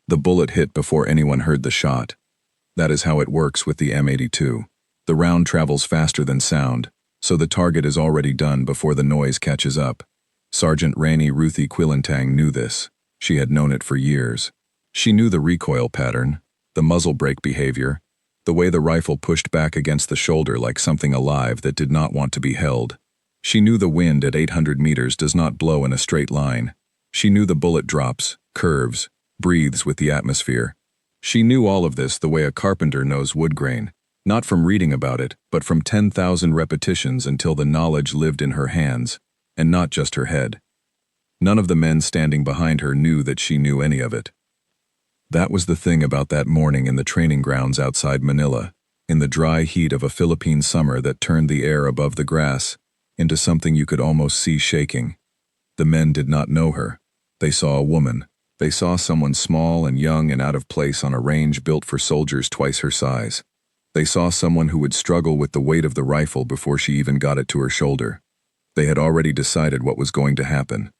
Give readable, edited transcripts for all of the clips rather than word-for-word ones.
The bullet hit before anyone heard the shot. That is how it works with the M82. The round travels faster than sound, so the target is already done before the noise catches up. Sergeant Rani Ruthie Quillintang knew this. She had known it for years. She knew the recoil pattern, the muzzle brake behavior, the way the rifle pushed back against the shoulder like something alive that did not want to be held. She knew the wind at 800 meters does not blow in a straight line. She knew the bullet drops, curves, breathes with the atmosphere. She knew all of this the way a carpenter knows wood grain, not from reading about it, but from 10,000 repetitions until the knowledge lived in her hands, and not just her head. None of the men standing behind her knew that she knew any of it. That was the thing about that morning in the training grounds outside Manila, in the dry heat of a Philippine summer that turned the air above the grass into something you could almost see shaking. The men did not know her. They saw a woman. They saw someone small and young and out of place on a range built for soldiers twice her size. They saw someone who would struggle with the weight of the rifle before she even got it to her shoulder. They had already decided what was going to happen.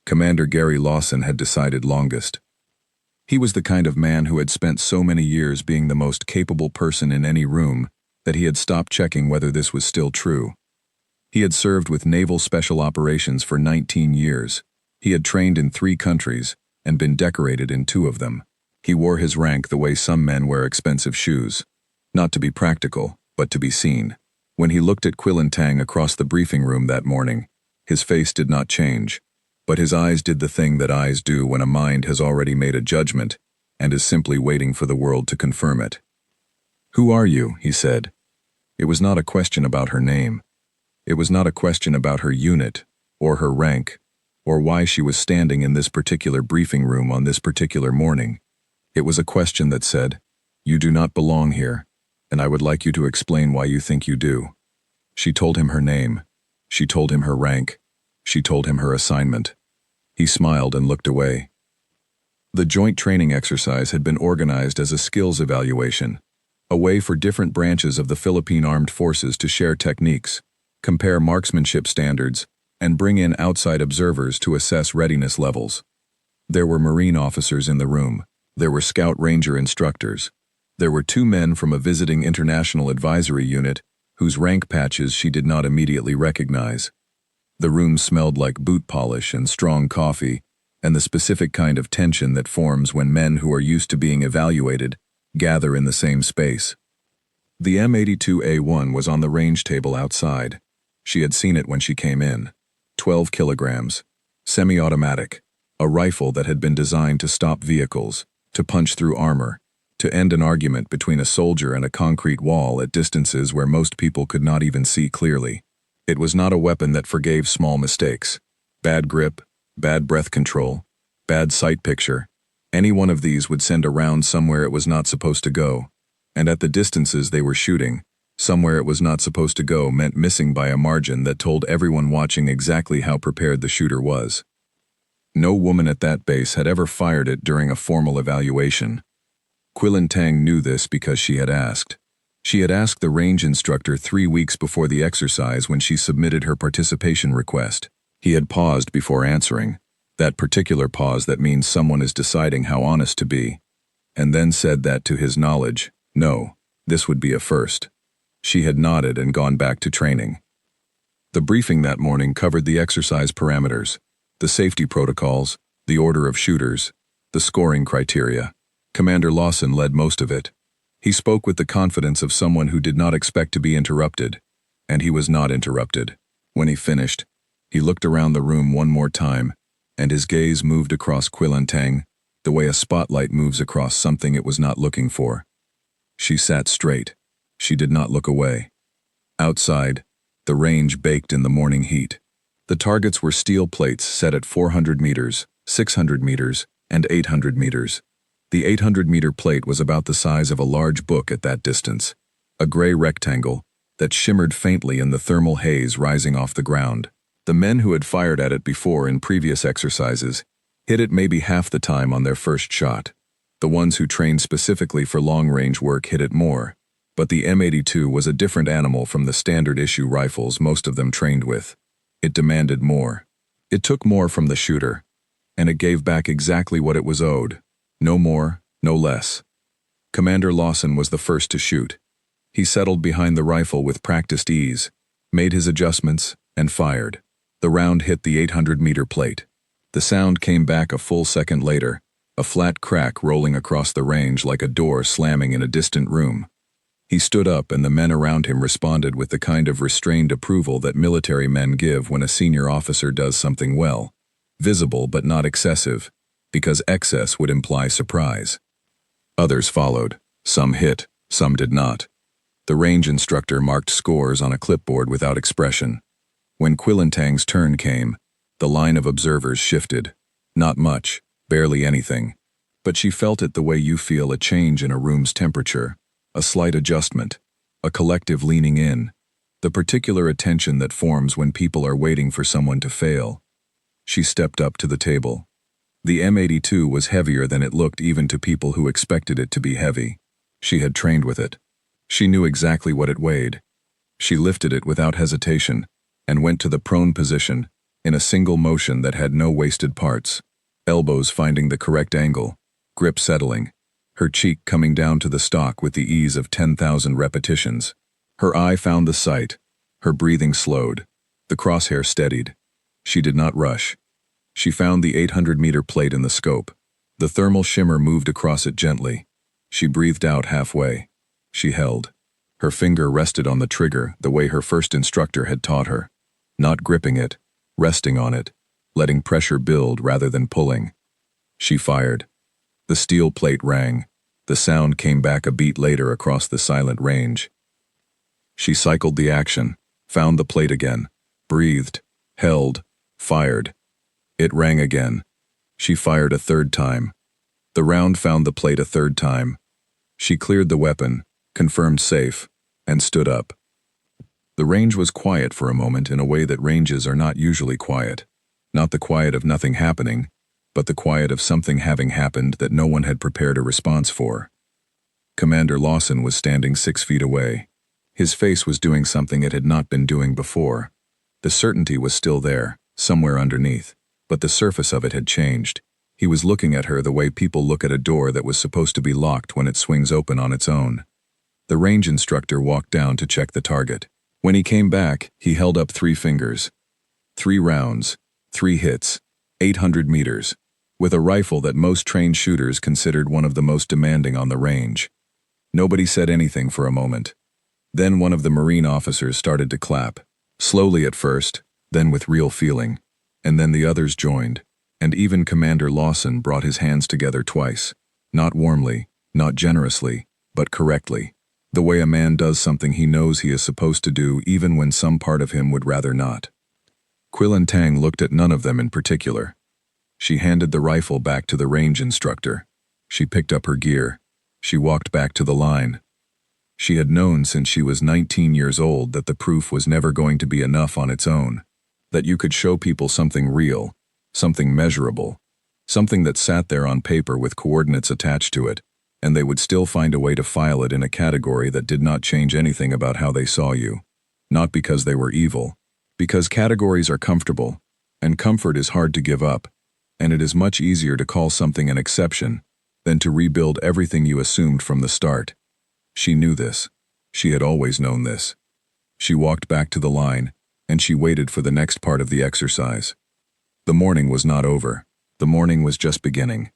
Commander Gary Lawson had decided longest. He was the kind of man who had spent so many years being the most capable person in any room that he had stopped checking whether this was still true. He had served with Naval Special Operations for 19 years. He had trained in 3 countries and been decorated in 2 of them. He wore his rank the way some men wear expensive shoes, not to be practical, but to be seen. When he looked at Quillintang across the briefing room that morning, his face did not change, but his eyes did the thing that eyes do when a mind has already made a judgment and is simply waiting for the world to confirm it. "Who are you?" he said. It was not a question about her name. It was not a question about her unit, or her rank, or why she was standing in this particular briefing room on this particular morning. It was a question that said, "You do not belong here, and I would like you to explain why you think you do." She told him her name. She told him her rank. She told him her assignment. He smiled and looked away. The joint training exercise had been organized as a skills evaluation, a way for different branches of the Philippine Armed Forces to share techniques, compare marksmanship standards, and bring in outside observers to assess readiness levels. There were Marine officers in the room. There were Scout Ranger instructors. There were 2 men from a visiting international advisory unit whose rank patches she did not immediately recognize. The room smelled like boot polish and strong coffee, and the specific kind of tension that forms when men who are used to being evaluated gather in the same space. The M82A1 was on the range table outside. She had seen it when she came in. 12 kilograms, semi-automatic, a rifle that had been designed to stop vehicles, to punch through armor, to end an argument between a soldier and a concrete wall at distances where most people could not even see clearly. It was not a weapon that forgave small mistakes. Bad grip, bad breath control, bad sight picture. Any one of these would send a round somewhere it was not supposed to go. And at the distances they were shooting, somewhere it was not supposed to go meant missing by a margin that told everyone watching exactly how prepared the shooter was. No woman at that base had ever fired it during a formal evaluation. Quillintang knew this because she had asked. She had asked the range instructor 3 weeks before the exercise when she submitted her participation request. He had paused before answering, that particular pause that means someone is deciding how honest to be, and then said that to his knowledge, no, this would be a first. She had nodded and gone back to training. The briefing that morning covered the exercise parameters, the safety protocols, the order of shooters, the scoring criteria. Commander Lawson led most of it. He spoke with the confidence of someone who did not expect to be interrupted, and he was not interrupted. When he finished, he looked around the room one more time, and his gaze moved across Quillintang, the way a spotlight moves across something it was not looking for. She sat straight. She did not look away. Outside, the range baked in the morning heat. The targets were steel plates set at 400 meters, 600 meters, and 800 meters. The 800-meter plate was about the size of a large book at that distance, a gray rectangle that shimmered faintly in the thermal haze rising off the ground. The men who had fired at it before in previous exercises hit it maybe half the time on their first shot. The ones who trained specifically for long-range work hit it more. But the M82 was a different animal from the standard-issue rifles most of them trained with. It demanded more. It took more from the shooter, and it gave back exactly what it was owed, No more, no less. Commander Lawson was the first to shoot. He settled behind the rifle with practiced ease, made his adjustments, and fired. The round hit the 800-meter plate. The sound came back a full second later, a flat crack rolling across the range like a door slamming in a distant room. He stood up and the men around him responded with the kind of restrained approval that military men give when a senior officer does something well. Visible but not excessive, because excess would imply surprise. Others followed. Some hit, some did not. The range instructor marked scores on a clipboard without expression. When Quillentang's turn came, the line of observers shifted. Not much, barely anything. But she felt it the way you feel a change in a room's temperature, a slight adjustment, a collective leaning in, the particular attention that forms when people are waiting for someone to fail. She stepped up to the table. The M82 was heavier than it looked even to people who expected it to be heavy. She had trained with it. She knew exactly what it weighed. She lifted it without hesitation and went to the prone position in a single motion that had no wasted parts, elbows finding the correct angle, grip settling, her cheek coming down to the stock with the ease of 10,000 repetitions. Her eye found the sight, her breathing slowed, the crosshair steadied. She did not rush. She found the 800-meter plate in the scope. The thermal shimmer moved across it gently. She breathed out halfway. She held. Her finger rested on the trigger the way her first instructor had taught her, not gripping it, resting on it, letting pressure build rather than pulling. She fired. The steel plate rang. The sound came back a beat later across the silent range. She cycled the action, found the plate again, breathed, held, fired. It rang again. She fired a third time. The round found the plate a third time. She cleared the weapon, confirmed safe, and stood up. The range was quiet for a moment in a way that ranges are not usually quiet. Not the quiet of nothing happening, but the quiet of something having happened that no one had prepared a response for. Commander Lawson was standing 6 feet away. His face was doing something it had not been doing before. The certainty was still there, somewhere underneath, but the surface of it had changed. He was looking at her the way people look at a door that was supposed to be locked when it swings open on its own. The range instructor walked down to check the target. When he came back, he held up 3 fingers. 3 rounds, 3 hits, 800 meters, with a rifle that most trained shooters considered one of the most demanding on the range. Nobody said anything for a moment. Then one of the Marine officers started to clap, slowly at first, then with real feeling, and then the others joined. And even Commander Lawson brought his hands together twice, not warmly, not generously, but correctly, the way a man does something he knows he is supposed to do even when some part of him would rather not. Quillentang looked at none of them in particular. She handed the rifle back to the range instructor. She picked up her gear. She walked back to the line. She had known since she was 19 years old that the proof was never going to be enough on its own, that you could show people something real, something measurable, something that sat there on paper with coordinates attached to it, and they would still find a way to file it in a category that did not change anything about how they saw you. Not because they were evil, because categories are comfortable, and comfort is hard to give up, and it is much easier to call something an exception than to rebuild everything you assumed from the start. She knew this. She had always known this. She walked back to the line, and she waited for the next part of the exercise. The morning was not over. The morning was just beginning.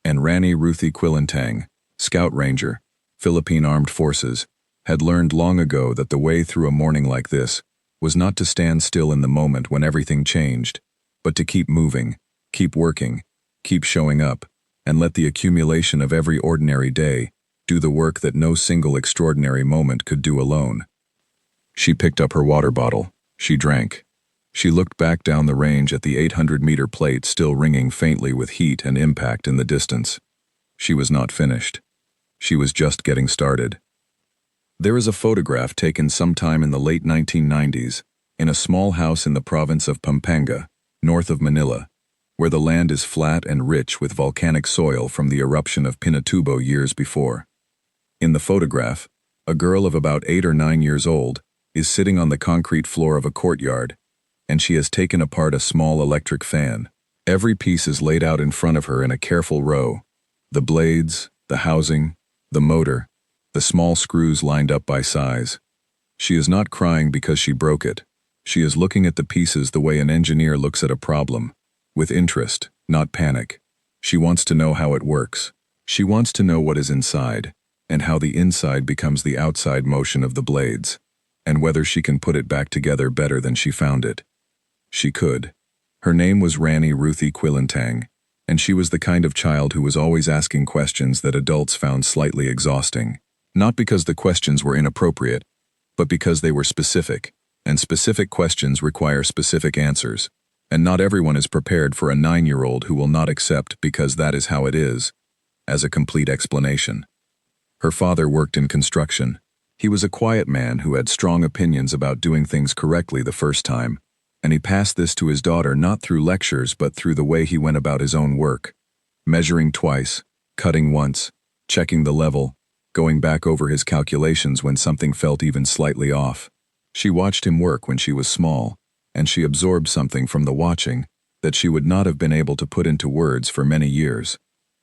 And Rani Ruthie Quillentang, Scout Ranger, Philippine Armed Forces, had learned long ago that the way through a morning like this was not to stand still in the moment when everything changed, but to keep moving, keep working, keep showing up, and let the accumulation of every ordinary day do the work that no single extraordinary moment could do alone. She picked up her water bottle. She drank. She looked back down the range at the 800-meter plate still ringing faintly with heat and impact in the distance. She was not finished. She was just getting started. There is a photograph taken sometime in the late 1990s in a small house in the province of Pampanga, north of Manila, where the land is flat and rich with volcanic soil from the eruption of Pinatubo years before. In the photograph, a girl of about 8 or 9 years old is sitting on the concrete floor of a courtyard, and she has taken apart a small electric fan. Every piece is laid out in front of her in a careful row, The blades, the housing, the motor, the small screws lined up by size. She is not crying because she broke it. She is looking at the pieces the way an engineer looks at a problem, with interest, not panic. She wants to know how it works. She wants to know what is inside, and how the inside becomes the outside motion of the blades, and whether she can put it back together better than she found it. She could. Her name was Rani Ruthie Quilintang, and she was the kind of child who was always asking questions that adults found slightly exhausting. Not because the questions were inappropriate, but because they were specific, and specific questions require specific answers, and not everyone is prepared for a 9-year-old who will not accept because that is how it is, as a complete explanation. Her father worked in construction. He was a quiet man who had strong opinions about doing things correctly the first time, and he passed this to his daughter not through lectures but through the way he went about his own work, measuring twice, cutting once, checking the level, going back over his calculations when something felt even slightly off. She watched him work when she was small, and she absorbed something from the watching that she would not have been able to put into words for many years.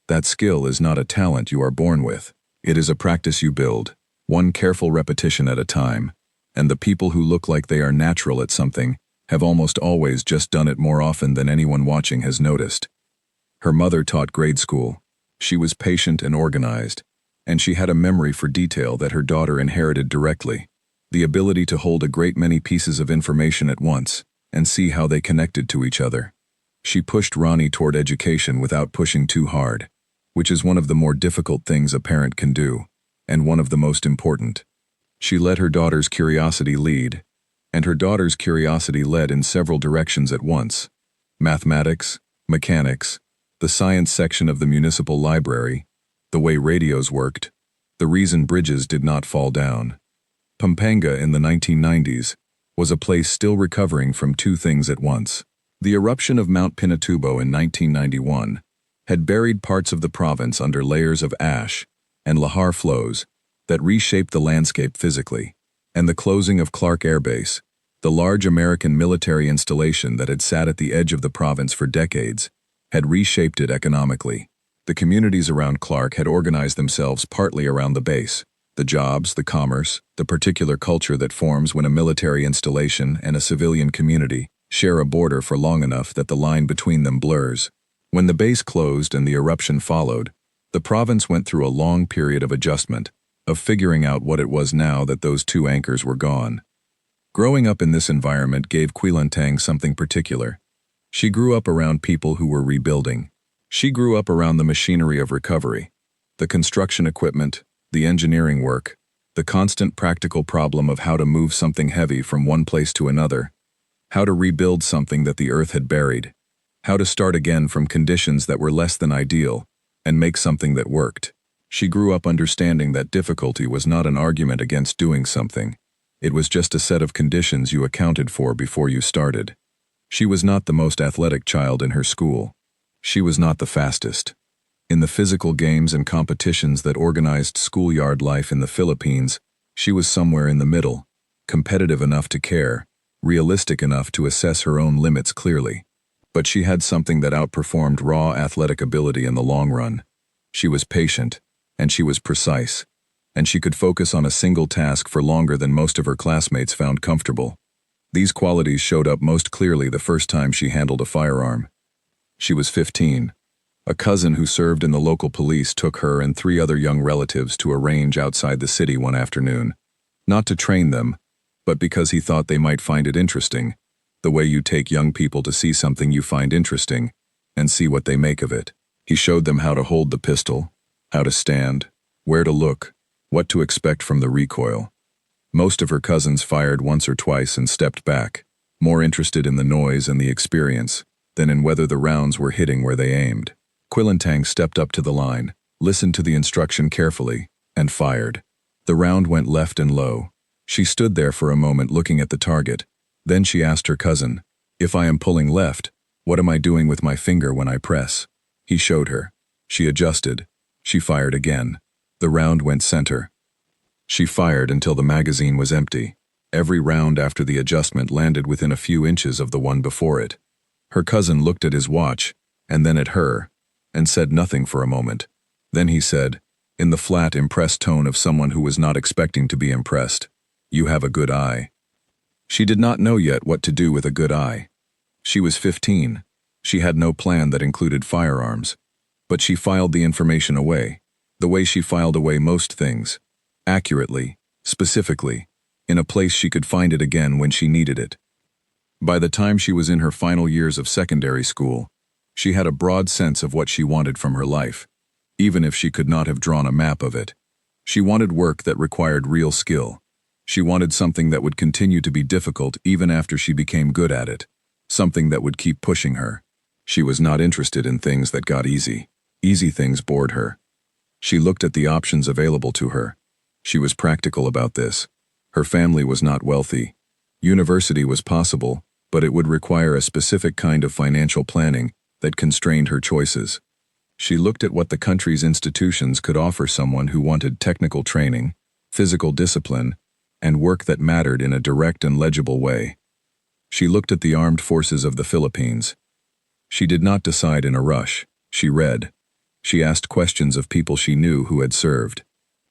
That skill is not a talent you are born with. It is a practice you build, one careful repetition at a time, and the people who look like they are natural at something have almost always just done it more often than anyone watching has noticed. Her mother taught grade school. She was patient and organized, and she had a memory for detail that her daughter inherited directly, the ability to hold a great many pieces of information at once and see how they connected to each other. She pushed Ronnie toward education without pushing too hard, which is one of the more difficult things a parent can do, and one of the most important. She let her daughter's curiosity lead, and her daughter's curiosity led in several directions at once: mathematics, mechanics, the science section of the municipal library, the way radios worked, the reason bridges did not fall down. Pampanga in the 1990s was a place still recovering from two things at once. The eruption of Mount Pinatubo in 1991 had buried parts of the province under layers of ash and lahar flows that reshaped the landscape physically, and the closing of Clark Air Base, the large American military installation that had sat at the edge of the province for decades, had reshaped it economically. The communities around Clark had organized themselves partly around the base, the jobs, the commerce, the particular culture that forms when a military installation and a civilian community share a border for long enough that the line between them blurs. When the base closed and the eruption followed, the province went through a long period of adjustment, of figuring out what it was now that those two anchors were gone. Growing up in this environment gave Quilintang something particular. She grew up around people who were rebuilding. She grew up around the machinery of recovery, the construction equipment, the engineering work, the constant practical problem of how to move something heavy from one place to another, how to rebuild something that the earth had buried, how to start again from conditions that were less than ideal, and make something that worked. She grew up understanding that difficulty was not an argument against doing something. It was just a set of conditions you accounted for before you started. She was not the most athletic child in her school. She was not the fastest. In the physical games and competitions that organized schoolyard life in the Philippines, she was somewhere in the middle, competitive enough to care, realistic enough to assess her own limits clearly. But she had something that outperformed raw athletic ability in the long run. She was patient, and she was precise, and she could focus on a single task for longer than most of her classmates found comfortable. These qualities showed up most clearly the first time she handled a firearm. She was 15. A cousin who served in the local police took her and 3 other young relatives to a range outside the city one afternoon, not to train them, but because he thought they might find it interesting, the way you take young people to see something you find interesting, and see what they make of it. He showed them how to hold the pistol, how to stand, where to look, what to expect from the recoil. Most of her cousins fired once or twice and stepped back, more interested in the noise and the experience than in whether the rounds were hitting where they aimed. Quilintang stepped up to the line, listened to the instruction carefully, and fired. The round went left and low. She stood there for a moment looking at the target. Then she asked her cousin, "If I am pulling left, what am I doing with my finger when I press?" He showed her. She adjusted. She fired again. The round went center. She fired until the magazine was empty. Every round after the adjustment landed within a few inches of the one before it. Her cousin looked at his watch, and then at her, and said nothing for a moment. Then he said, in the flat, impressed tone of someone who was not expecting to be impressed, "You have a good eye." She did not know yet what to do with a good eye. She was 15. She had no plan that included firearms. But she filed the information away, the way she filed away most things, accurately, specifically, in a place she could find it again when she needed it. By the time she was in her final years of secondary school, she had a broad sense of what she wanted from her life, even if she could not have drawn a map of it. She wanted work that required real skill. She wanted something that would continue to be difficult even after she became good at it, something that would keep pushing her. She was not interested in things that got easy. Easy things bored her. She looked at the options available to her. She was practical about this. Her family was not wealthy. University was possible, but it would require a specific kind of financial planning that constrained her choices. She looked at what the country's institutions could offer someone who wanted technical training, physical discipline, and work that mattered in a direct and legible way. She looked at the armed forces of the Philippines. She did not decide in a rush. She read. She asked questions of people she knew who had served.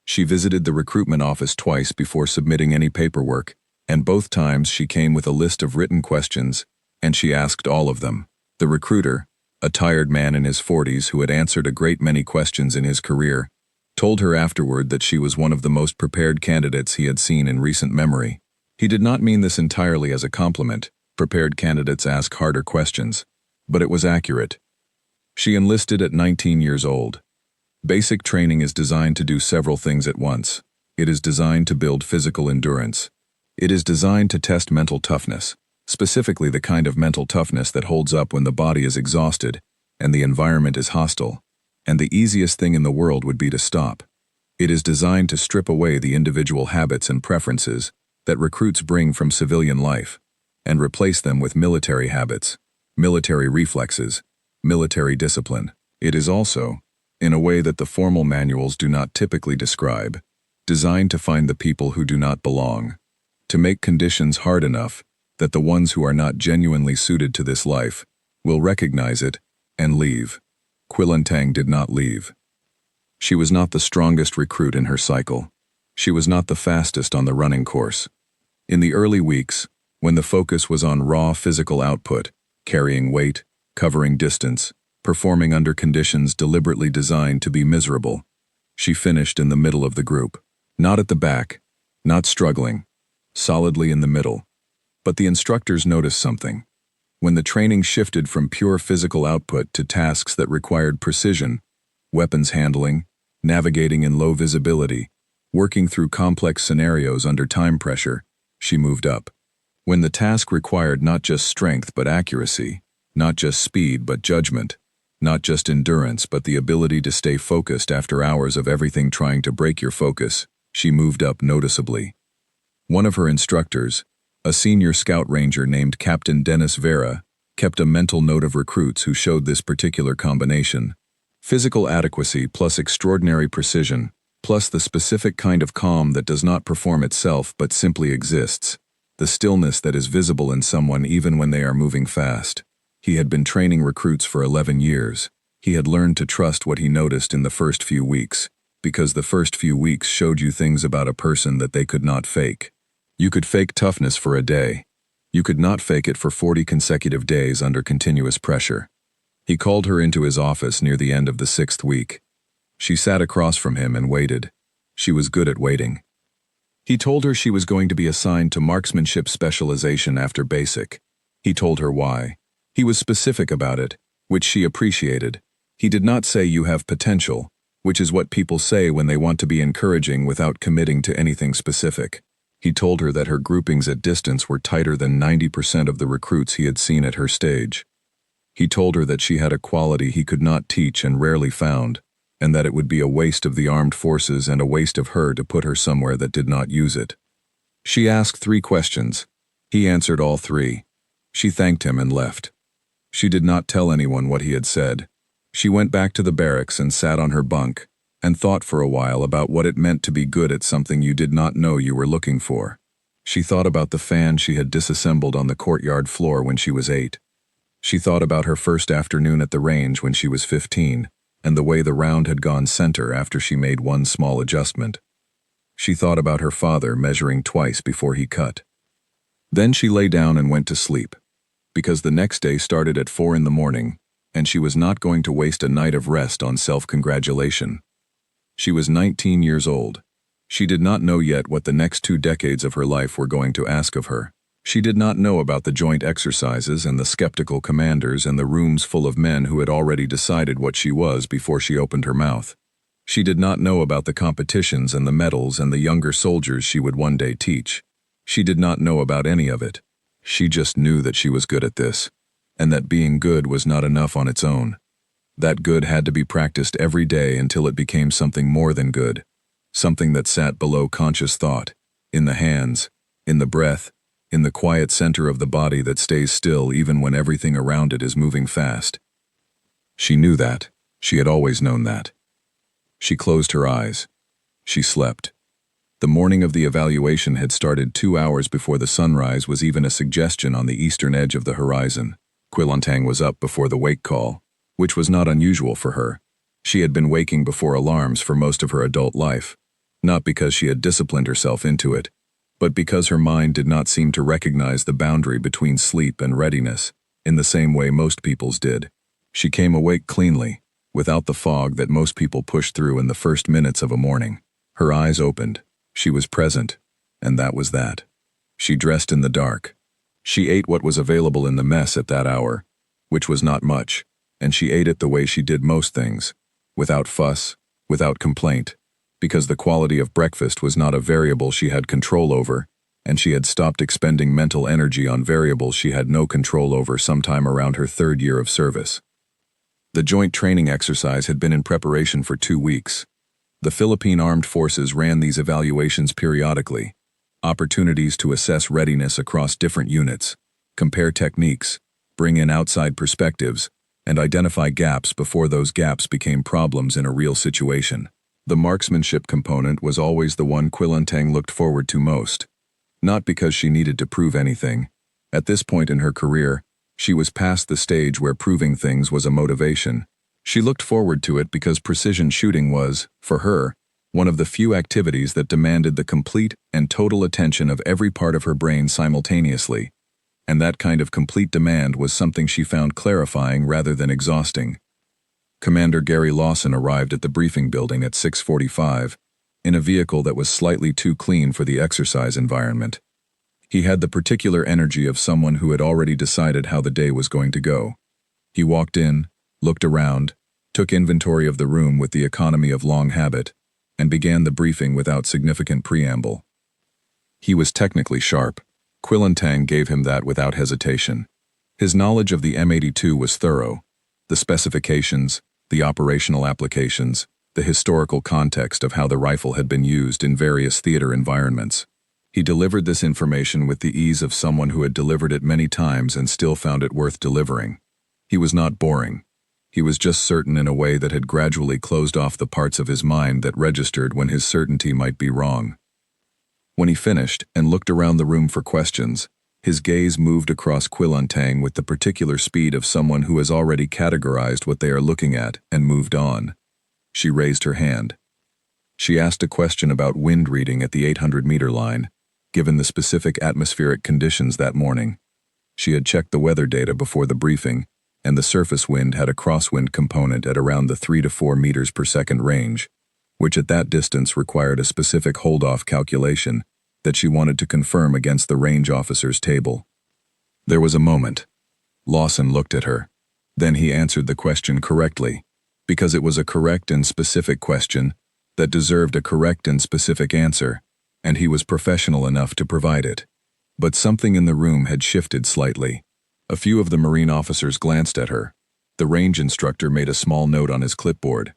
She visited the recruitment office twice before submitting any paperwork, and both times she came with a list of written questions, and she asked all of them. The recruiter, a tired man in his 40s who had answered a great many questions in his career, told her afterward that she was one of the most prepared candidates he had seen in recent memory. He did not mean this entirely as a compliment. Prepared candidates ask harder questions, but it was accurate. She enlisted at 19 years old. Basic training is designed to do several things at once. It is designed to build physical endurance. It is designed to test mental toughness, specifically the kind of mental toughness that holds up when the body is exhausted and the environment is hostile, and the easiest thing in the world would be to stop. It is designed to strip away the individual habits and preferences that recruits bring from civilian life and replace them with military habits, military reflexes, military discipline. It is also, in a way that the formal manuals do not typically describe, designed to find the people who do not belong, to make conditions hard enough that the ones who are not genuinely suited to this life will recognize it and leave. Quilintang did not leave. She was not the strongest recruit in her cycle. She was not the fastest on the running course. In the early weeks, when the focus was on raw physical output, carrying weight, covering distance, performing under conditions deliberately designed to be miserable, she finished in the middle of the group. Not at the back, not struggling, solidly in the middle. But the instructors noticed something. When the training shifted from pure physical output to tasks that required precision, weapons handling, navigating in low visibility, working through complex scenarios under time pressure, she moved up. When the task required not just strength but accuracy, not just speed but judgment, not just endurance but the ability to stay focused after hours of everything trying to break your focus, she moved up noticeably. One of her instructors, a senior scout ranger named Captain Dennis Vera, kept a mental note of recruits who showed this particular combination. Physical adequacy plus extraordinary precision, plus the specific kind of calm that does not perform itself but simply exists, the stillness that is visible in someone even when they are moving fast. He had been training recruits for 11 years. He had learned to trust what he noticed in the first few weeks, because the first few weeks showed you things about a person that they could not fake. You could fake toughness for a day. You could not fake it for 40 consecutive days under continuous pressure. He called her into his office near the end of the 6th week. She sat across from him and waited. She was good at waiting. He told her she was going to be assigned to marksmanship specialization after basic. He told her why. He was specific about it, which she appreciated. He did not say you have potential, which is what people say when they want to be encouraging without committing to anything specific. He told her that her groupings at distance were tighter than 90% of the recruits he had seen at her stage. He told her that she had a quality he could not teach and rarely found, and that it would be a waste of the armed forces and a waste of her to put her somewhere that did not use it. She asked 3 questions. He answered all 3. She thanked him and left. She did not tell anyone what he had said. She went back to the barracks and sat on her bunk, and thought for a while about what it meant to be good at something you did not know you were looking for. She thought about the fan she had disassembled on the courtyard floor when she was 8. She thought about her first afternoon at the range when she was 15, and the way the round had gone center after she made one small adjustment. She thought about her father measuring twice before he cut. Then she lay down and went to sleep, because the next day started at 4 in the morning, and she was not going to waste a night of rest on self-congratulation. She was 19 years old. She did not know yet what the next 2 decades of her life were going to ask of her. She did not know about the joint exercises and the skeptical commanders and the rooms full of men who had already decided what she was before she opened her mouth. She did not know about the competitions and the medals and the younger soldiers she would one day teach. She did not know about any of it. She just knew that she was good at this, and that being good was not enough on its own. That good had to be practiced every day until it became something more than good, something that sat below conscious thought, in the hands, in the breath, in the quiet center of the body that stays still even when everything around it is moving fast. She knew that. She had always known that. She closed her eyes. She slept. The morning of the evaluation had started 2 hours before the sunrise was even a suggestion on the eastern edge of the horizon. Quilantang was up before the wake call, which was not unusual for her. She had been waking before alarms for most of her adult life, not because she had disciplined herself into it, but because her mind did not seem to recognize the boundary between sleep and readiness, in the same way most people's did. She came awake cleanly, without the fog that most people push through in the first minutes of a morning. Her eyes opened. She was present, and that was that. She dressed in the dark. She ate what was available in the mess at that hour, which was not much, and she ate it the way she did most things, without fuss, without complaint, because the quality of breakfast was not a variable she had control over, and she had stopped expending mental energy on variables she had no control over sometime around her 3rd year of service. The joint training exercise had been in preparation for 2 weeks. The Philippine Armed Forces ran these evaluations periodically, opportunities to assess readiness across different units, compare techniques, bring in outside perspectives, and identify gaps before those gaps became problems in a real situation. The marksmanship component was always the one Quilantang looked forward to most, not because she needed to prove anything. At this point in her career, she was past the stage where proving things was a motivation. She looked forward to it because precision shooting was, for her, one of the few activities that demanded the complete and total attention of every part of her brain simultaneously, and that kind of complete demand was something she found clarifying rather than exhausting. Commander Gary Lawson arrived at the briefing building at 6:45, in a vehicle that was slightly too clean for the exercise environment. He had the particular energy of someone who had already decided how the day was going to go. He walked in, looked around, took inventory of the room with the economy of long habit, and began the briefing without significant preamble. He was technically sharp. Quilantang gave him that without hesitation. His knowledge of the M82 was thorough. The specifications, the operational applications, the historical context of how the rifle had been used in various theater environments. He delivered this information with the ease of someone who had delivered it many times and still found it worth delivering. He was not boring. He was just certain in a way that had gradually closed off the parts of his mind that registered when his certainty might be wrong. When he finished and looked around the room for questions, his gaze moved across Quilantang with the particular speed of someone who has already categorized what they are looking at and moved on. She raised her hand. She asked a question about wind reading at the 800-meter line, given the specific atmospheric conditions that morning. She had checked the weather data before the briefing, and the surface wind had a crosswind component at around the 3 to 4 meters per second range, which at that distance required a specific hold-off calculation that she wanted to confirm against the range officer's table. There was a moment. Lawson looked at her. Then he answered the question correctly, because it was a correct and specific question that deserved a correct and specific answer, and he was professional enough to provide it. But something in the room had shifted slightly. A few of the Marine officers glanced at her. The range instructor made a small note on his clipboard.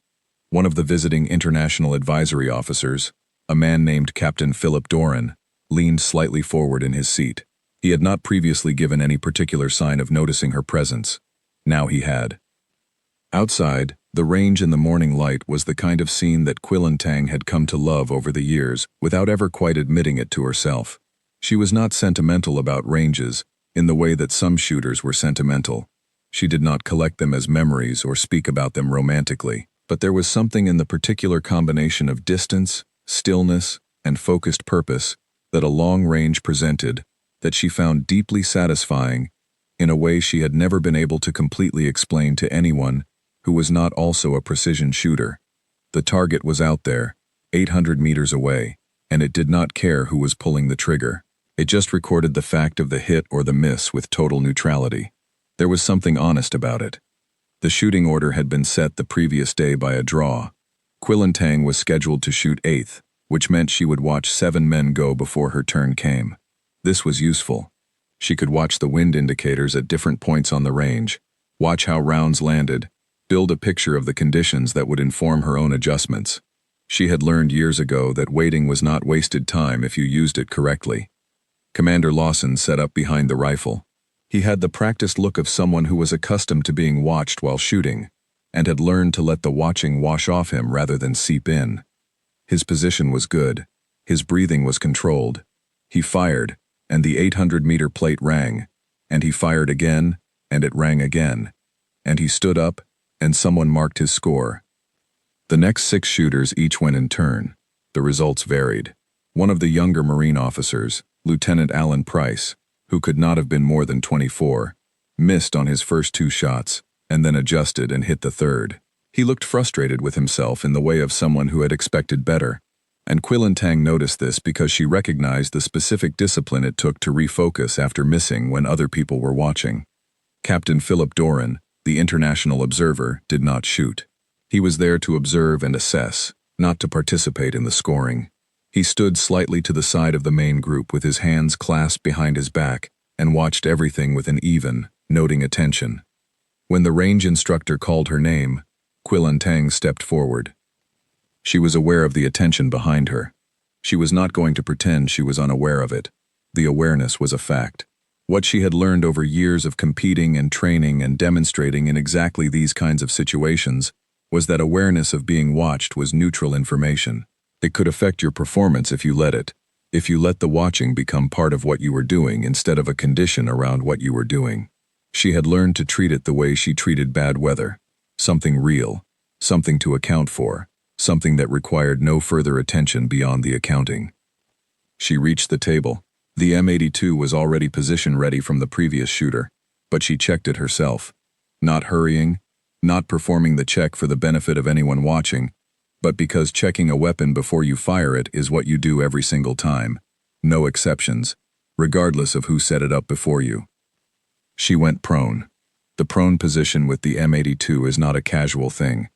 One of the visiting international advisory officers, a man named Captain Philip Doran, leaned slightly forward in his seat. He had not previously given any particular sign of noticing her presence. Now he had. Outside, the range in the morning light was the kind of scene that Quilantang had come to love over the years without ever quite admitting it to herself. She was not sentimental about ranges in the way that some shooters were sentimental. She did not collect them as memories or speak about them romantically. But there was something in the particular combination of distance, stillness, and focused purpose that a long range presented that she found deeply satisfying in a way she had never been able to completely explain to anyone who was not also a precision shooter. The target was out there, 800 meters away, and it did not care who was pulling the trigger. It just recorded the fact of the hit or the miss with total neutrality. There was something honest about it. The shooting order had been set the previous day by a draw. Quillentang was scheduled to shoot 8th, which meant she would watch 7 men go before her turn came. This was useful. She could watch the wind indicators at different points on the range, watch how rounds landed, build a picture of the conditions that would inform her own adjustments. She had learned years ago that waiting was not wasted time if you used it correctly. Commander Lawson sat up behind the rifle. He had the practiced look of someone who was accustomed to being watched while shooting, and had learned to let the watching wash off him rather than seep in. His position was good. His breathing was controlled. He fired, and the 800-meter plate rang, and he fired again, and it rang again, and he stood up, and someone marked his score. The next 6 shooters each went in turn. The results varied. One of the younger Marine officers, Lieutenant Alan Price, who could not have been more than 24, missed on his first 2 shots, and then adjusted and hit the third. He looked frustrated with himself in the way of someone who had expected better, and Quillentang noticed this because she recognized the specific discipline it took to refocus after missing when other people were watching. Captain Philip Doran, the international observer, did not shoot. He was there to observe and assess, not to participate in the scoring. He stood slightly to the side of the main group with his hands clasped behind his back and watched everything with an even, noting attention. When the range instructor called her name, Quillentang stepped forward. She was aware of the attention behind her. She was not going to pretend she was unaware of it. The awareness was a fact. What she had learned over years of competing and training and demonstrating in exactly these kinds of situations was that awareness of being watched was neutral information. It could affect your performance if you let it, if you let the watching become part of what you were doing instead of a condition around what you were doing. She had learned to treat it the way she treated bad weather, something real, something to account for, something that required no further attention beyond the accounting. She reached the table. The M82 was already position ready from the previous shooter, but she checked it herself. Not hurrying, not performing the check for the benefit of anyone watching, but because checking a weapon before you fire it is what you do every single time. No exceptions, regardless of who set it up before you. She went prone. The prone position with the M82 is not a casual thing.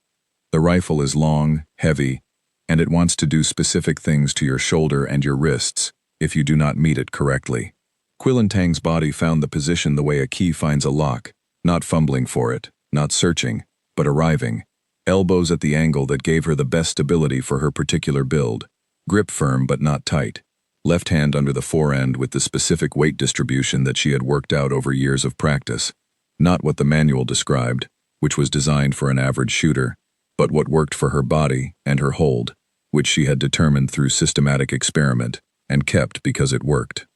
The rifle is long, heavy, and it wants to do specific things to your shoulder and your wrists if you do not meet it correctly. Quillentang's body found the position the way a key finds a lock, not fumbling for it, not searching, but arriving. Elbows at the angle that gave her the best stability for her particular build. Grip firm but not tight. Left hand under the forend with the specific weight distribution that she had worked out over years of practice. Not what the manual described, which was designed for an average shooter, but what worked for her body and her hold, which she had determined through systematic experiment, and kept because it worked.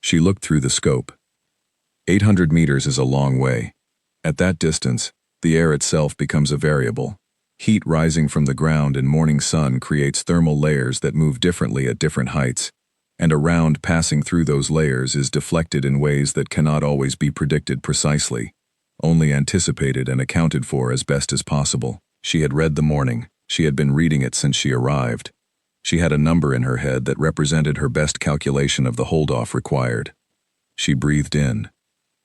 She looked through the scope. 800 meters is a long way. At that distance, the air itself becomes a variable. Heat rising from the ground in morning sun creates thermal layers that move differently at different heights, and a round passing through those layers is deflected in ways that cannot always be predicted precisely, only anticipated and accounted for as best as possible. She had read the morning. She had been reading it since she arrived. She had a number in her head that represented her best calculation of the hold-off required. She breathed in.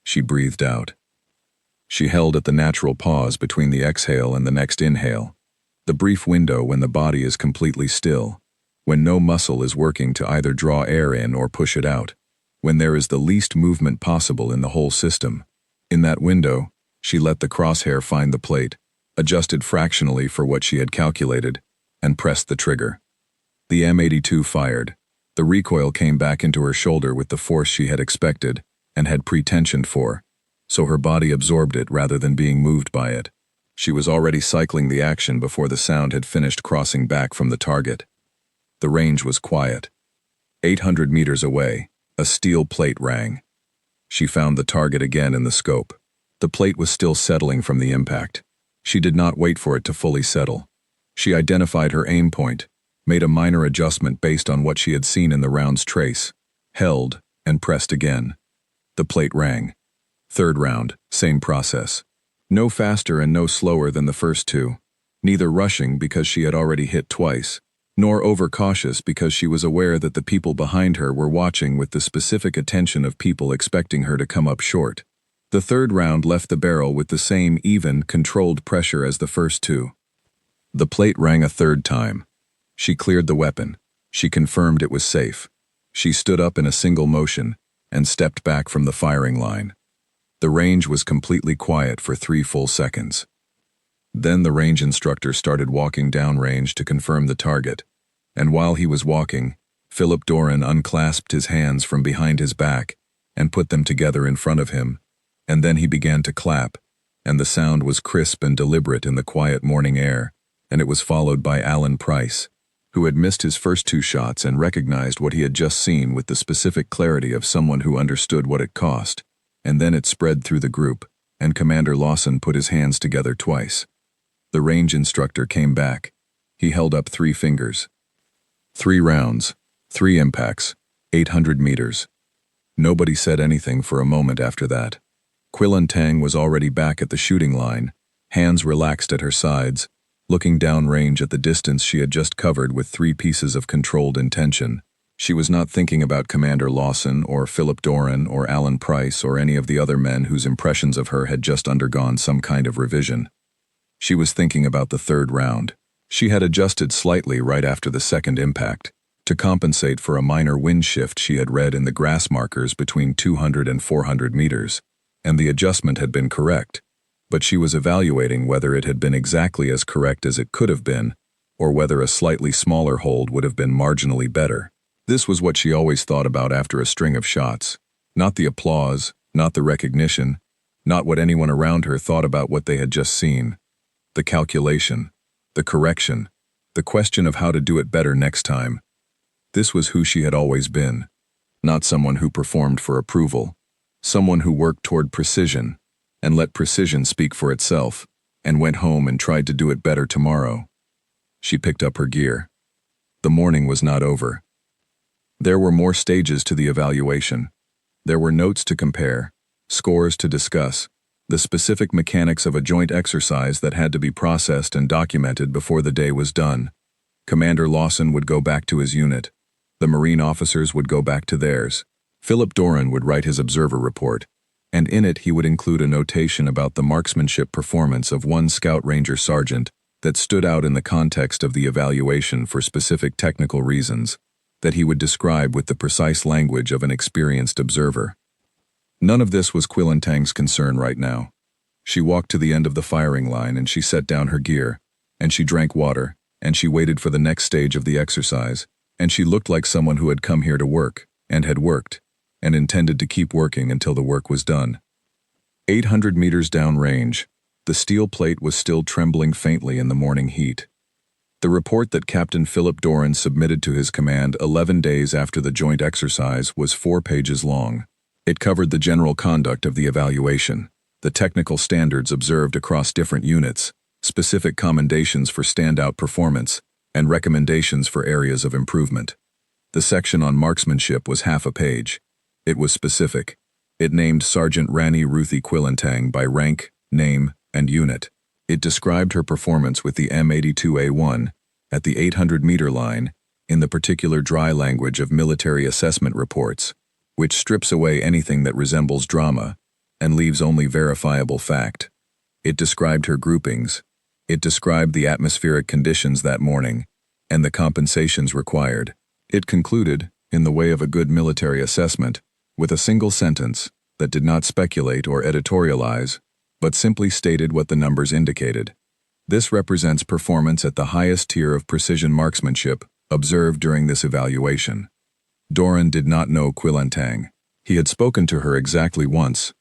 She breathed out. She held at the natural pause between the exhale and the next inhale, the brief window when the body is completely still, when no muscle is working to either draw air in or push it out, when there is the least movement possible in the whole system. In that window, she let the crosshair find the plate, adjusted fractionally for what she had calculated, and pressed the trigger. The M82 fired. The recoil came back into her shoulder with the force she had expected and had pre-tensioned for, so her body absorbed it rather than being moved by it. She was already cycling the action before the sound had finished crossing back from the target. The range was quiet. 800 meters away, a steel plate rang. She found the target again in the scope. The plate was still settling from the impact. She did not wait for it to fully settle. She identified her aim point, made a minor adjustment based on what she had seen in the round's trace, held, and pressed again. The plate rang. Third round, same process. No faster and no slower than the first two. Neither rushing because she had already hit twice, nor overcautious because she was aware that the people behind her were watching with the specific attention of people expecting her to come up short. The third round left the barrel with the same even, controlled pressure as the first two. The plate rang a third time. She cleared the weapon. She confirmed it was safe. She stood up in a single motion and stepped back from the firing line. The range was completely quiet for 3 full seconds. Then the range instructor started walking downrange to confirm the target, and while he was walking, Philip Doran unclasped his hands from behind his back and put them together in front of him, and then he began to clap, and the sound was crisp and deliberate in the quiet morning air, and it was followed by Alan Price, who had missed his first 2 shots and recognized what he had just seen with the specific clarity of someone who understood what it cost, and then it spread through the group, and Commander Lawson put his hands together twice. The range instructor came back. He held up 3 fingers. 3 rounds, 3 impacts, 800 meters. Nobody said anything for a moment after that. Quilentang was already back at the shooting line, hands relaxed at her sides, looking downrange at the distance she had just covered with 3 pieces of controlled intention. She was not thinking about Commander Lawson or Philip Doran or Alan Price or any of the other men whose impressions of her had just undergone some kind of revision. She was thinking about the third round. She had adjusted slightly right after the second impact, to compensate for a minor wind shift she had read in the grass markers between 200 and 400 meters, and the adjustment had been correct, but she was evaluating whether it had been exactly as correct as it could have been, or whether a slightly smaller hold would have been marginally better. This was what she always thought about after a string of shots. Not the applause, not the recognition, not what anyone around her thought about what they had just seen. The calculation, the correction, the question of how to do it better next time. This was who she had always been. Not someone who performed for approval. Someone who worked toward precision, and let precision speak for itself, and went home and tried to do it better tomorrow. She picked up her gear. The morning was not over. There were more stages to the evaluation. There were notes to compare, scores to discuss, the specific mechanics of a joint exercise that had to be processed and documented before the day was done. Commander Lawson would go back to his unit. The Marine officers would go back to theirs. Philip Doran would write his observer report, and in it he would include a notation about the marksmanship performance of one Scout Ranger sergeant that stood out in the context of the evaluation for specific technical reasons, that he would describe with the precise language of an experienced observer. None of this was Quilentang's concern right now. She walked to the end of the firing line and she set down her gear, and she drank water, and she waited for the next stage of the exercise, and she looked like someone who had come here to work, and had worked, and intended to keep working until the work was done. 800 meters downrange, the steel plate was still trembling faintly in the morning heat. The report that Captain Philip Doran submitted to his command 11 days after the joint exercise was 4 pages long. It covered the general conduct of the evaluation, the technical standards observed across different units, specific commendations for standout performance, and recommendations for areas of improvement. The section on marksmanship was half a page. It was specific. It named Sergeant Rani Ruthie Quilentang by rank, name, and unit. It described her performance with the M82A1 at the 800-meter line in the particular dry language of military assessment reports, which strips away anything that resembles drama and leaves only verifiable fact. It described her groupings. It described the atmospheric conditions that morning and the compensations required. It concluded, in the way of a good military assessment, with a single sentence that did not speculate or editorialize, but simply stated what the numbers indicated. This represents performance at the highest tier of precision marksmanship observed during this evaluation. Doran did not know Quilentang. He had spoken to her exactly once,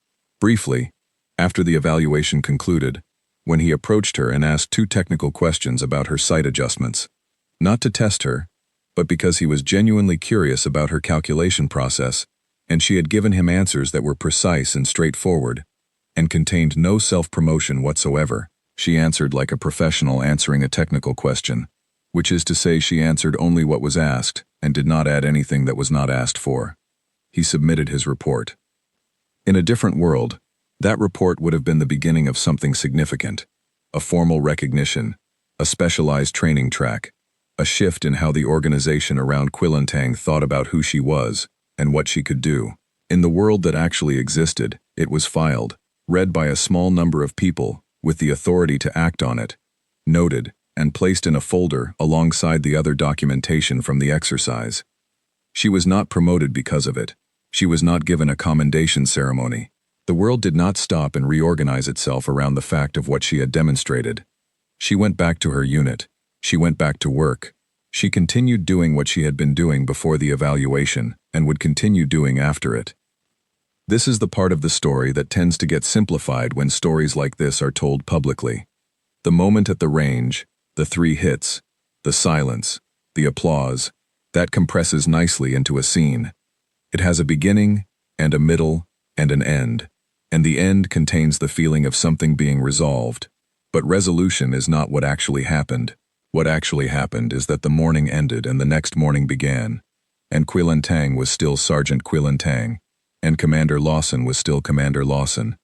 briefly, after the evaluation concluded, when he approached her and asked 2 technical questions about her sight adjustments. Not to test her, but because he was genuinely curious about her calculation process, and she had given him answers that were precise and straightforward, and contained no self-promotion whatsoever. She answered like a professional answering a technical question, which is to say she answered only what was asked and did not add anything that was not asked for. He submitted his report. In a different world, that report would have been the beginning of something significant, a formal recognition, a specialized training track, a shift in how the organization around Quilintang thought about who she was and what she could do. In the world that actually existed, it was filed, read by a small number of people with the authority to act on it, noted, and placed in a folder alongside the other documentation from the exercise. She was not promoted because of it. She was not given a commendation ceremony. The world did not stop and reorganize itself around the fact of what she had demonstrated. She went back to her unit. She went back to work. She continued doing what she had been doing before the evaluation and would continue doing after it. This is the part of the story that tends to get simplified when stories like this are told publicly. The moment at the range, the 3 hits, the silence, the applause, that compresses nicely into a scene. It has a beginning, and a middle, and an end, and the end contains the feeling of something being resolved. But resolution is not what actually happened. What actually happened is that the morning ended and the next morning began, and Quilintang was still Sergeant Quilintang, and Commander Lawson was still Commander Lawson,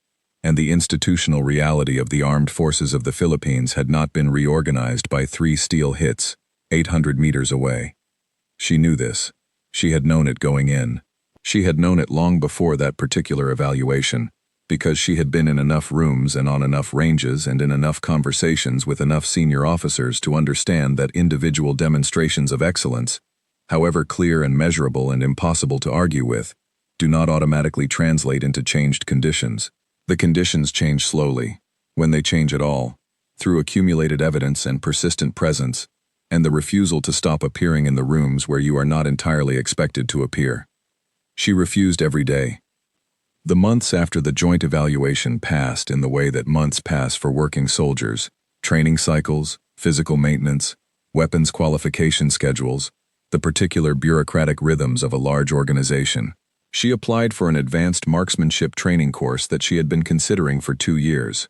and the institutional reality of the armed forces of the Philippines had not been reorganized by 3 steel hits, 800 meters away. She knew this. She had known it going in. She had known it long before that particular evaluation, because she had been in enough rooms and on enough ranges and in enough conversations with enough senior officers to understand that individual demonstrations of excellence, however clear and measurable and impossible to argue with, do not automatically translate into changed conditions. The conditions change slowly, when they change at all, through accumulated evidence and persistent presence, and the refusal to stop appearing in the rooms where you are not entirely expected to appear. She refused every day. The months after the joint evaluation passed in the way that months pass for working soldiers, training cycles, physical maintenance, weapons qualification schedules, the particular bureaucratic rhythms of a large organization. She applied for an advanced marksmanship training course that she had been considering for 2 years.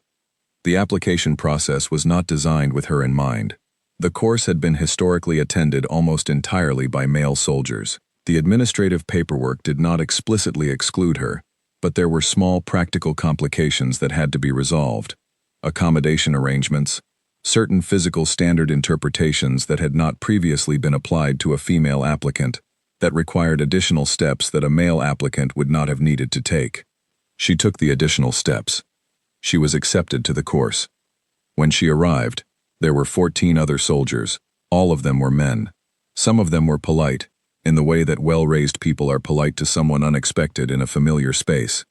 The application process was not designed with her in mind. The course had been historically attended almost entirely by male soldiers. The administrative paperwork did not explicitly exclude her, but there were small practical complications that had to be resolved. Accommodation arrangements, certain physical standard interpretations that had not previously been applied to a female applicant, that required additional steps that a male applicant would not have needed to take. She took the additional steps. She was accepted to the course. When she arrived, there were 14 other soldiers. All of them were men. Some of them were polite, in the way that well-raised people are polite to someone unexpected in a familiar space.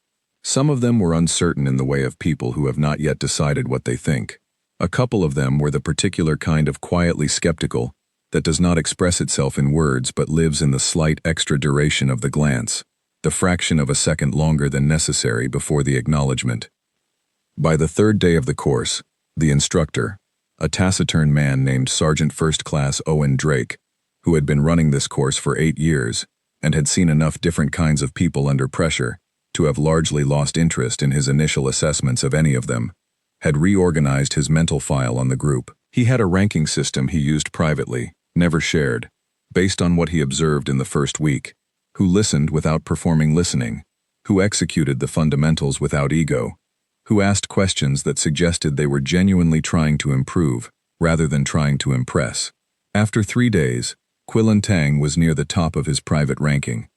Some of them were uncertain in the way of people who have not yet decided what they think. A couple of them were the particular kind of quietly skeptical that does not express itself in words but lives in the slight extra duration of the glance, the fraction of a second longer than necessary before the acknowledgement. By the 3rd day of the course, the instructor, a taciturn man named Sergeant First Class Owen Drake, who had been running this course for 8 years and had seen enough different kinds of people under pressure to have largely lost interest in his initial assessments of any of them, had reorganized his mental file on the group. He had a ranking system he used privately, never shared, based on what he observed in the first week, who listened without performing listening, who executed the fundamentals without ego, who asked questions that suggested they were genuinely trying to improve rather than trying to impress. After 3 days, Quilintang was near the top of his private ranking.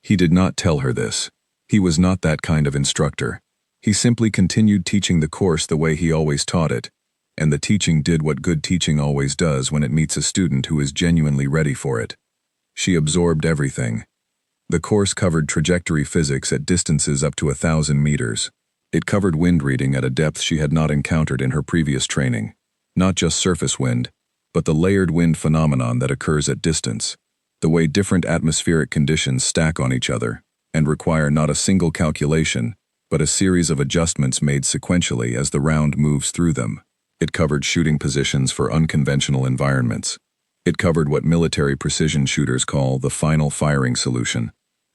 He did not tell her this. He was not that kind of instructor. He simply continued teaching the course the way he always taught it, and the teaching did what good teaching always does when it meets a student who is genuinely ready for it. She absorbed everything. The course covered trajectory physics at distances up to 1,000 meters. It covered wind reading at a depth she had not encountered in her previous training. Not just surface wind, but the layered wind phenomenon that occurs at distance, the way different atmospheric conditions stack on each other and require not a single calculation, but a series of adjustments made sequentially as the round moves through them. It covered shooting positions for unconventional environments. It covered what military precision shooters call the final firing solution,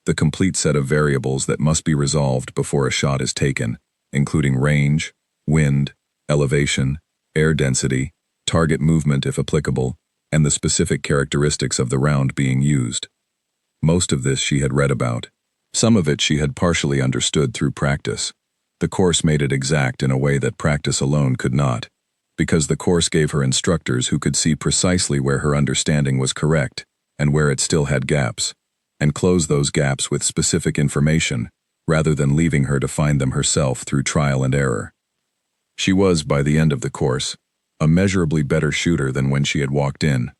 the complete set of variables that must be resolved before a shot is taken, including range, wind, elevation, air density, target movement if applicable, and the specific characteristics of the round being used. Most of this she had read about. Some of it she had partially understood through practice. The course made it exact in a way that practice alone could not, because the course gave her instructors who could see precisely where her understanding was correct and where it still had gaps, and close those gaps with specific information, rather than leaving her to find them herself through trial and error. She was, by the end of the course, a measurably better shooter than when she had walked in.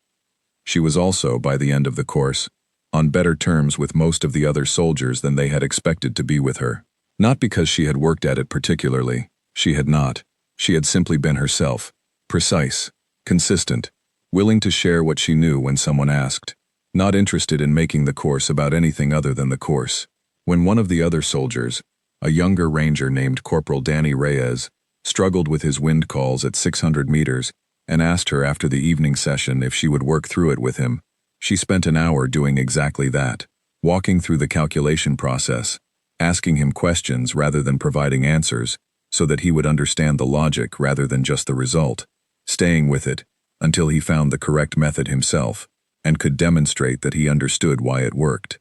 She was also, by the end of the course, on better terms with most of the other soldiers than they had expected to be with her. Not because she had worked at it particularly. She had not. She had simply been herself, precise, consistent, willing to share what she knew when someone asked, not interested in making the course about anything other than the course. When one of the other soldiers, a younger ranger named Corporal Danny Reyes, struggled with his wind calls at 600 meters and asked her after the evening session if she would work through it with him, she spent an hour doing exactly that, walking through the calculation process, asking him questions rather than providing answers, so that he would understand the logic rather than just the result, staying with it until he found the correct method himself and could demonstrate that he understood why it worked.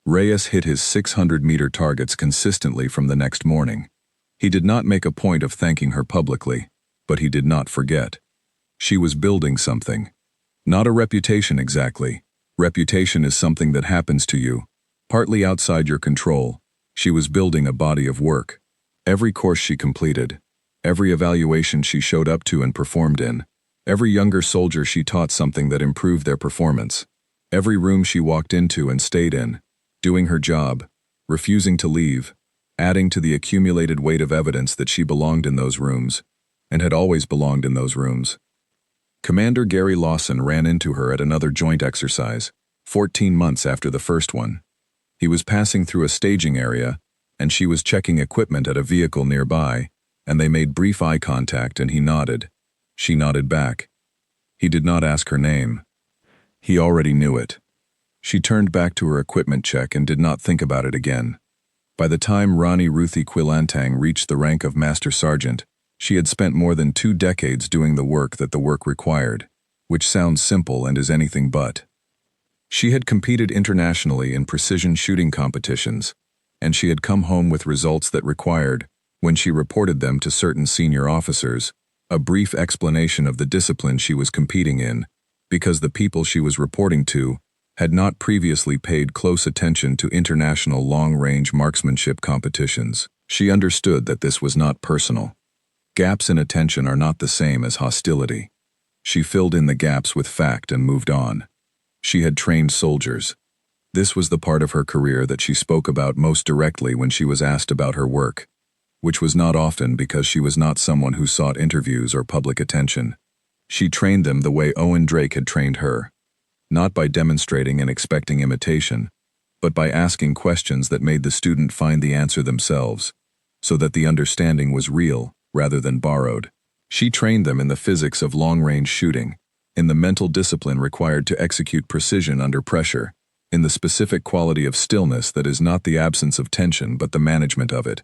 Reyes hit his 600-meter targets consistently from the next morning. He did not make a point of thanking her publicly, but he did not forget. She was building something. Not a reputation exactly. Reputation is something that happens to you, partly outside your control. She was building a body of work. Every course she completed, every evaluation she showed up to and performed in, every younger soldier she taught something that improved their performance, every room she walked into and stayed in, doing her job, refusing to leave, adding to the accumulated weight of evidence that she belonged in those rooms, and had always belonged in those rooms. Commander Gary Lawson ran into her at another joint exercise, 14 months after the first one. He was passing through a staging area, and she was checking equipment at a vehicle nearby, and they made brief eye contact and he nodded. She nodded back. He did not ask her name. He already knew it. She turned back to her equipment check and did not think about it again. By the time Ronnie Ruthie Quilantang reached the rank of Master Sergeant, she had spent more than 2 decades doing the work that the work required, which sounds simple and is anything but. She had competed internationally in precision shooting competitions, and she had come home with results that required, when she reported them to certain senior officers, a brief explanation of the discipline she was competing in, because the people she was reporting to had not previously paid close attention to international long-range marksmanship competitions. She understood that this was not personal. Gaps in attention are not the same as hostility. She filled in the gaps with fact and moved on. She had trained soldiers. This was the part of her career that she spoke about most directly when she was asked about her work, which was not often because she was not someone who sought interviews or public attention. She trained them the way Owen Drake had trained her, not by demonstrating and expecting imitation, but by asking questions that made the student find the answer themselves, so that the understanding was real rather than borrowed. She trained them in the physics of long-range shooting, in the mental discipline required to execute precision under pressure, in the specific quality of stillness that is not the absence of tension but the management of it.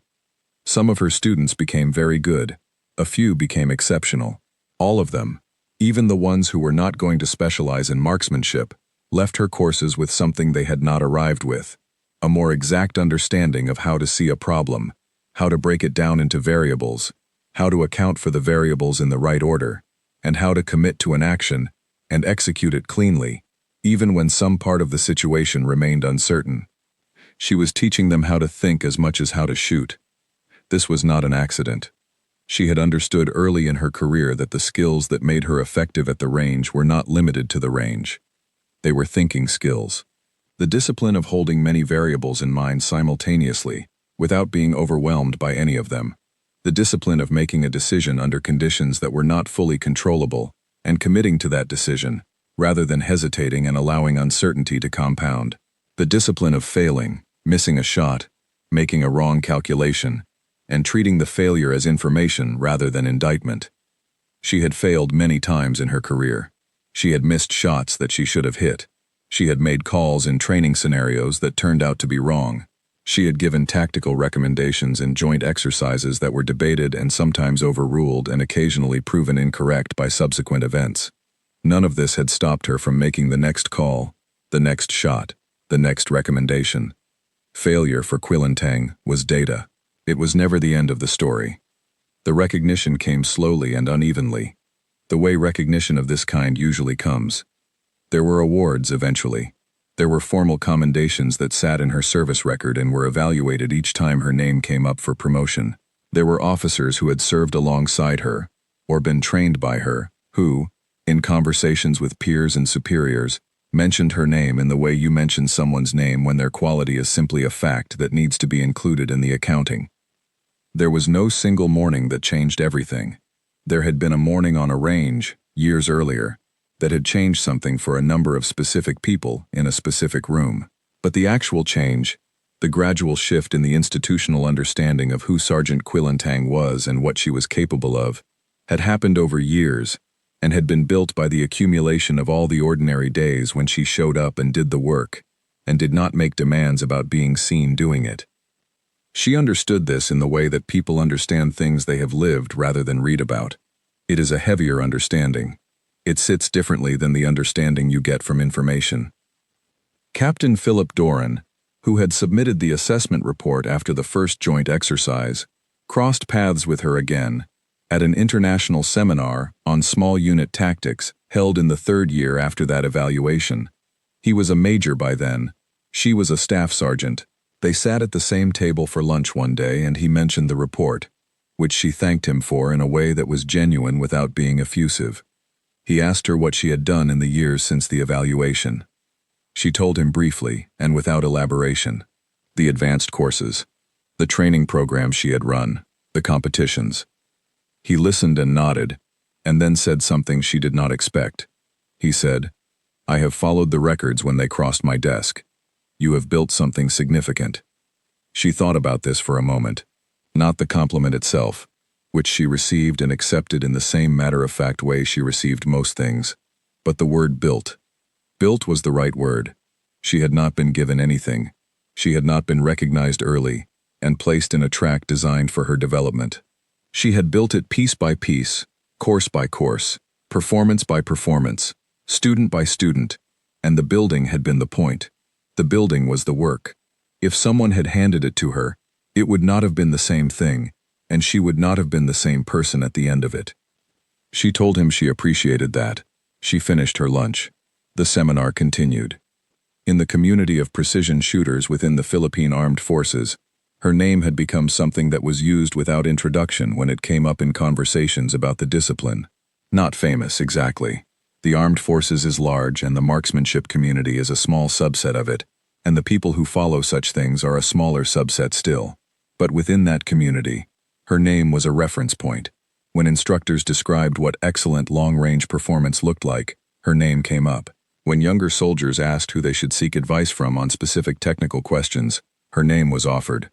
Some of her students became very good. A few became exceptional. All of them, even the ones who were not going to specialize in marksmanship, left her courses with something they had not arrived with, a more exact understanding of how to see a problem, how to break it down into variables, how to account for the variables in the right order, and how to commit to an action and execute it cleanly, even when some part of the situation remained uncertain. She was teaching them how to think as much as how to shoot. This was not an accident. She had understood early in her career that the skills that made her effective at the range were not limited to the range. They were thinking skills. The discipline of holding many variables in mind simultaneously, without being overwhelmed by any of them. The discipline of making a decision under conditions that were not fully controllable, and committing to that decision, rather than hesitating and allowing uncertainty to compound. The discipline of failing, missing a shot, making a wrong calculation, and treating the failure as information rather than indictment. She had failed many times in her career. She had missed shots that she should have hit. She had made calls in training scenarios that turned out to be wrong. She had given tactical recommendations in joint exercises that were debated and sometimes overruled and occasionally proven incorrect by subsequent events. None of this had stopped her from making the next call, the next shot, the next recommendation. Failure for Quilintang was data. It was never the end of the story. The recognition came slowly and unevenly, the way recognition of this kind usually comes. There were awards eventually. There were formal commendations that sat in her service record and were evaluated each time her name came up for promotion. There were officers who had served alongside her, or been trained by her, who, in conversations with peers and superiors, mentioned her name in the way you mention someone's name when their quality is simply a fact that needs to be included in the accounting. There was no single morning that changed everything. There had been a morning on a range, years earlier, that had changed something for a number of specific people in a specific room. But the actual change, the gradual shift in the institutional understanding of who Sergeant Quilintang was and what she was capable of, had happened over years and had been built by the accumulation of all the ordinary days when she showed up and did the work, and did not make demands about being seen doing it. She understood this in the way that people understand things they have lived rather than read about. It is a heavier understanding. It sits differently than the understanding you get from information. Captain Philip Doran, who had submitted the assessment report after the first joint exercise, crossed paths with her again at an international seminar on small unit tactics held in the third year after that evaluation. He was a major by then. She was a staff sergeant. They sat at the same table for lunch one day and he mentioned the report, which she thanked him for in a way that was genuine without being effusive. He asked her what she had done in the years since the evaluation. She told him briefly and without elaboration. The advanced courses, the training programs she had run, the competitions. He listened and nodded, and then said something she did not expect. He said, "I have followed the records when they crossed my desk. You have built something significant." She thought about this for a moment. Not the compliment itself, which she received and accepted in the same matter-of-fact way she received most things, but the word built. Built was the right word. She had not been given anything. She had not been recognized early and placed in a track designed for her development. She had built it piece by piece, course by course, performance by performance, student by student, and the building had been the point. The building was the work. If someone had handed it to her, it would not have been the same thing, and she would not have been the same person at the end of it. She told him she appreciated that. She finished her lunch. The seminar continued. In the community of precision shooters within the Philippine Armed Forces, her name had become something that was used without introduction when it came up in conversations about the discipline. Not famous, exactly. The armed forces is large and the marksmanship community is a small subset of it, and the people who follow such things are a smaller subset still. But within that community, her name was a reference point. When instructors described what excellent long-range performance looked like, her name came up. When younger soldiers asked who they should seek advice from on specific technical questions, her name was offered.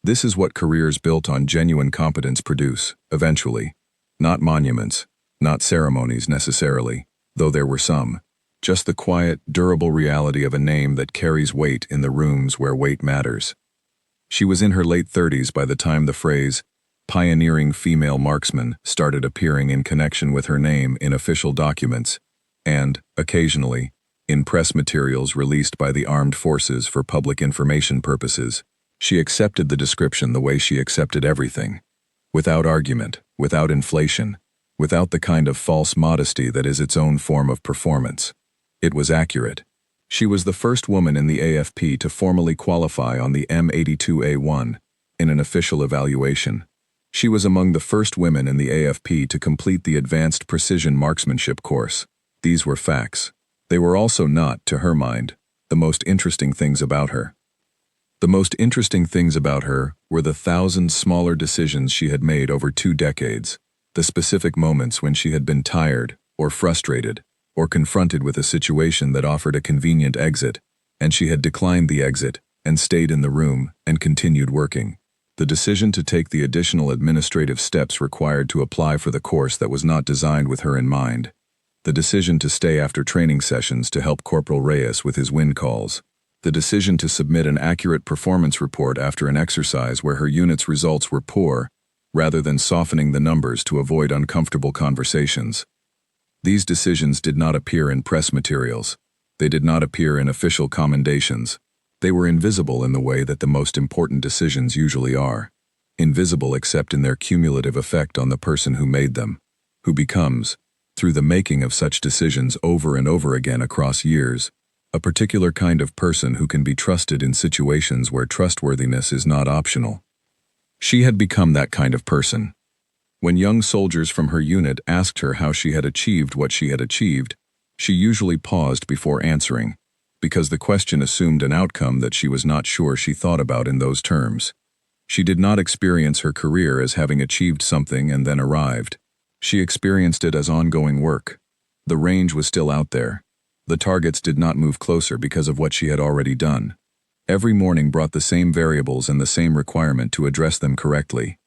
This is what careers built on genuine competence produce, eventually. Not monuments, not ceremonies necessarily, though there were some. Just the quiet, durable reality of a name that carries weight in the rooms where weight matters. She was in her late 30s by the time the phrase, pioneering female marksman, started appearing in connection with her name in official documents, and, occasionally, in press materials released by the armed forces for public information purposes. She accepted the description the way she accepted everything, without argument, without inflation, without the kind of false modesty that is its own form of performance. It was accurate. She was the first woman in the AFP to formally qualify on the M82A1 in an official evaluation. She was among the first women in the AFP to complete the Advanced Precision Marksmanship course. These were facts. They were also not, to her mind, the most interesting things about her. The most interesting things about her were the 1,000 smaller decisions she had made over 2 decades, the specific moments when she had been tired, or frustrated, or confronted with a situation that offered a convenient exit, and she had declined the exit, and stayed in the room, and continued working. The decision to take the additional administrative steps required to apply for the course that was not designed with her in mind. The decision to stay after training sessions to help Corporal Reyes with his wind calls. The decision to submit an accurate performance report after an exercise where her unit's results were poor, rather than softening the numbers to avoid uncomfortable conversations. These decisions did not appear in press materials. They did not appear in official commendations. They were invisible in the way that the most important decisions usually are. Invisible except in their cumulative effect on the person who made them, who becomes, through the making of such decisions over and over again across years, a particular kind of person who can be trusted in situations where trustworthiness is not optional. She had become that kind of person. When young soldiers from her unit asked her how she had achieved what she had achieved, she usually paused before answering, because the question assumed an outcome that she was not sure she thought about in those terms. She did not experience her career as having achieved something and then arrived. She experienced it as ongoing work. The range was still out there. The targets did not move closer because of what she had already done. Every morning brought the same variables and the same requirement to address them correctly.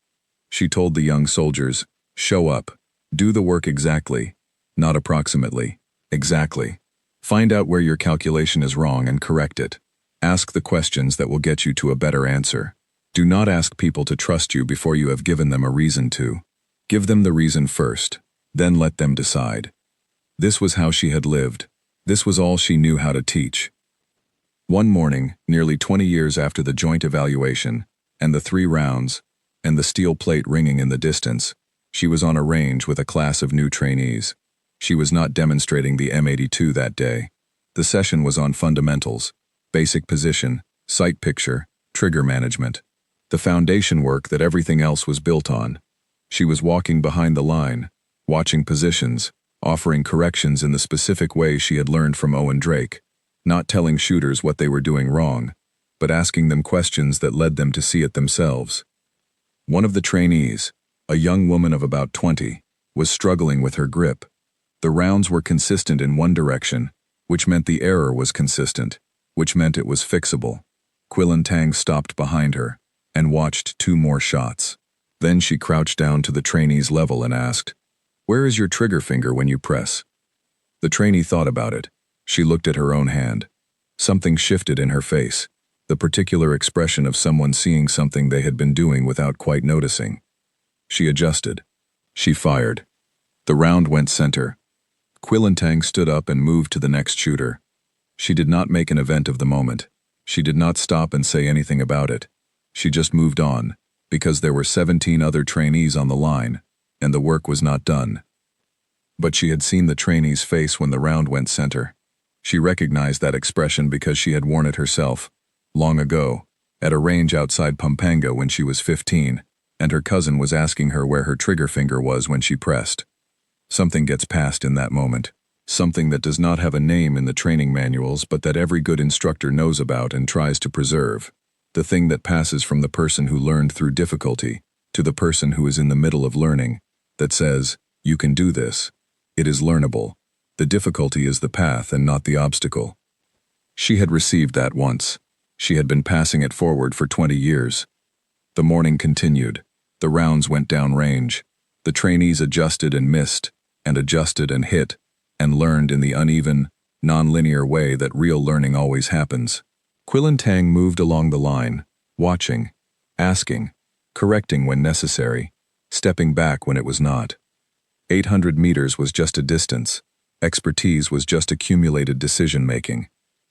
She told the young soldiers, "Show up. Do the work exactly, not approximately, exactly. Find out where your calculation is wrong and correct it. Ask the questions that will get you to a better answer. Do not ask people to trust you before you have given them a reason to. Give them the reason first, then let them decide." This was how she had lived. This was all she knew how to teach. One morning, nearly 20 years after the joint evaluation, and the 3 rounds, and the steel plate ringing in the distance, she was on a range with a class of new trainees. She was not demonstrating the M82 that day. The session was on fundamentals, basic position, sight picture, trigger management, the foundation work that everything else was built on. She was walking behind the line, watching positions, offering corrections in the specific way she had learned from Owen Drake, not telling shooters what they were doing wrong, but asking them questions that led them to see it themselves. One of the trainees, a young woman of about 20, was struggling with her grip. The rounds were consistent in one direction, which meant the error was consistent, which meant it was fixable. Quillen stopped behind her and watched 2 more shots. Then she crouched down to the trainee's level and asked, "Where is your trigger finger when you press?" The trainee thought about it. She looked at her own hand. Something shifted in her face, the particular expression of someone seeing something they had been doing without quite noticing. She adjusted. She fired. The round went center. Quillen stood up and moved to the next shooter. She did not make an event of the moment. She did not stop and say anything about it. She just moved on, because there were 17 other trainees on the line, and the work was not done. But she had seen the trainee's face when the round went center. She recognized that expression because she had worn it herself, long ago, at a range outside Pampanga when she was 15, and her cousin was asking her where her trigger finger was when she pressed. Something gets past in that moment, something that does not have a name in the training manuals but that every good instructor knows about and tries to preserve. The thing that passes from the person who learned through difficulty to the person who is in the middle of learning, that says, "You can do this. It is learnable. The difficulty is the path and not the obstacle." She had received that once. She had been passing it forward for 20 years. The morning continued. The rounds went down range. The trainees adjusted and missed, and adjusted and hit, and learned in the uneven, non-linear way that real learning always happens. Quillen moved along the line, watching, asking, correcting when necessary, stepping back when it was not. 800 meters was just a distance. Expertise was just accumulated decision-making.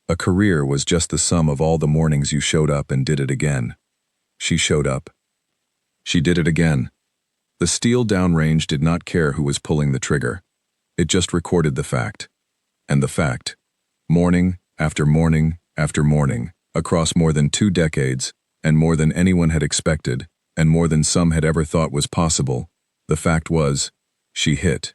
A career was just the sum of all the mornings you showed up and did it again. She showed up. She did it again. The steel downrange did not care who was pulling the trigger. It just recorded the fact. And the fact, morning after morning after morning, across more than 2 decades, and more than anyone had expected, and more than some had ever thought was possible, the fact was, she hit.